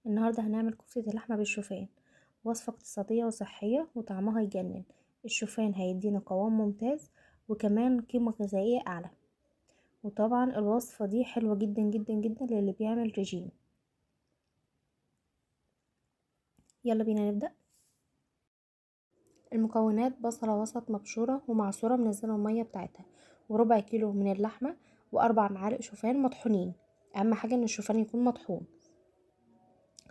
النهاردة هنعمل كفتة اللحمة بالشوفان. وصفة اقتصادية وصحية وطعمها يجنن. الشوفان هيدينا قوام ممتاز وكمان قيمة غذائية أعلى. وطبعا الوصفة دي حلوة جدا جدا جدا للي بيعمل رجيم. يلا بينا نبدأ. المكونات: بصلة وسط مبشورة ومعصورة منزلة المية بتاعتها، وربع كيلو من اللحمة، و4 معالق شوفان مطحونين. أهم حاجة ان الشوفان يكون مطحون.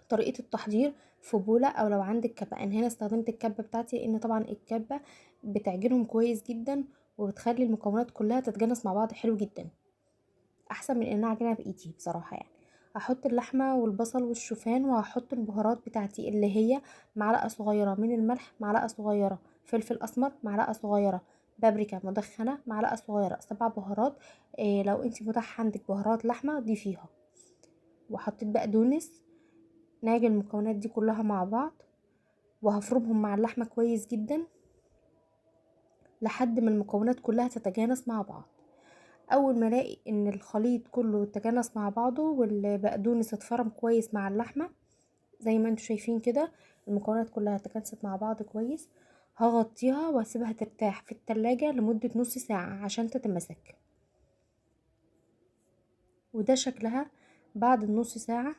طريقة التحضير: في بولة او لو عندك كبة. انا هنا استخدمت الكبة بتاعتي لان طبعا الكبة بتعجنهم كويس جدا وبتخلي المكونات كلها تتجانس مع بعض حلو جدا، احسن من ان انا اعجنها بايدي بصراحة. يعني هحط اللحمة والبصل والشوفان، وهحط البهارات بتاعتي اللي هي معلقة صغيرة من الملح، معلقة صغيرة فلفل اسمر، معلقة صغيرة بابريكا مدخنة، معلقة صغيرة 7 بهارات. لو انتي متاح عندك بهارات لحمة ضيفيها. وحطيت بقدونس. نعجن المكونات دي كلها مع بعض وهفرمهم مع اللحمة كويس جدا لحد ما المكونات كلها تتجانس مع بعض. اول ما الاقي ان الخليط كله تجانس مع بعضه والبقدونس اتفرم كويس مع اللحمة زي ما انتوا شايفين كده، المكونات كلها تجانست مع بعض كويس، هغطيها واسيبها ترتاح في التلاجة لمدة نص ساعة عشان تتمسك. وده شكلها بعد النص ساعة.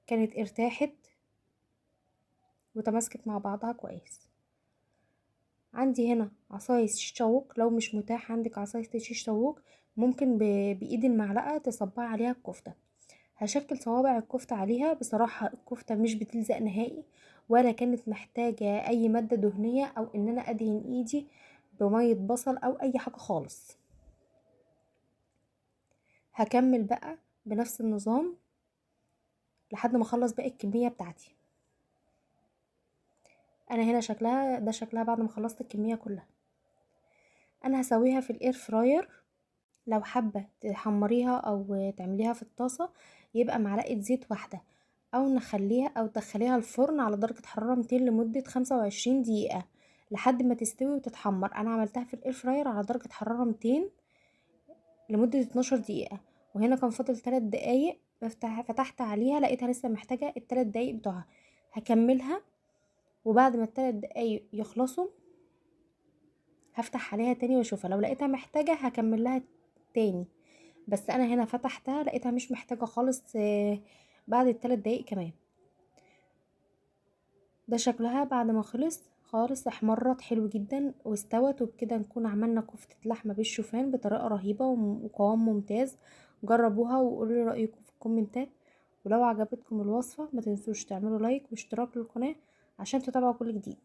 كانت ارتاحت وتماسكت مع بعضها كويس. عندي هنا عصاية شيش طاووق، لو مش متاح عندك عصاية شيش طاووق ممكن بايد المعلقة تصبعي عليها الكفتة. هشكل صوابع الكفتة عليها. بصراحة الكفتة مش بتلزق نهائي ولا كانت محتاجة اي مادة دهنية او ان انا ادهن ايدي بمية بصل او اي حاجة خالص. هكمل بقى بنفس النظام لحد ما اخلص باقي الكمية بتاعتي. انا هنا ده شكلها بعد ما خلصت الكمية كلها. انا هسويها في الاير فراير. لو حابة تحمريها او تعمليها في الطاسة يبقى معلقة زيت واحدة، او نخليها او تدخليها الفرن على درجة حرارة 200 لمدة 25 دقيقة لحد ما تستوي وتتحمر. انا عملتها في الاير فراير على درجة حرارة 200 لمدة 12 دقيقة. وهنا كان فاضل 3 دقايق، فتحت عليها لقيتها لسه محتاجة ال3 دقايق بتوعها. هكملها وبعد ما ال3 دقايق يخلصوا هفتح عليها تاني واشوفها. لو لقيتها محتاجة هكمل لها تاني، بس انا هنا فتحتها لقيتها مش محتاجة خالص. بعد ال3 دقايق كمان. ده شكلها بعد ما خالص احمرت حلو جدا واستوت. وبكده نكون عملنا كفتة لحمة بالشوفان بطريقة رهيبة وقوام ممتاز. جربوها وقولوا لي رأيكم في الكومنتات. ولو عجبتكم الوصفة ما تنسوش تعملوا لايك واشتراك للقناة عشان تتابعوا كل جديد.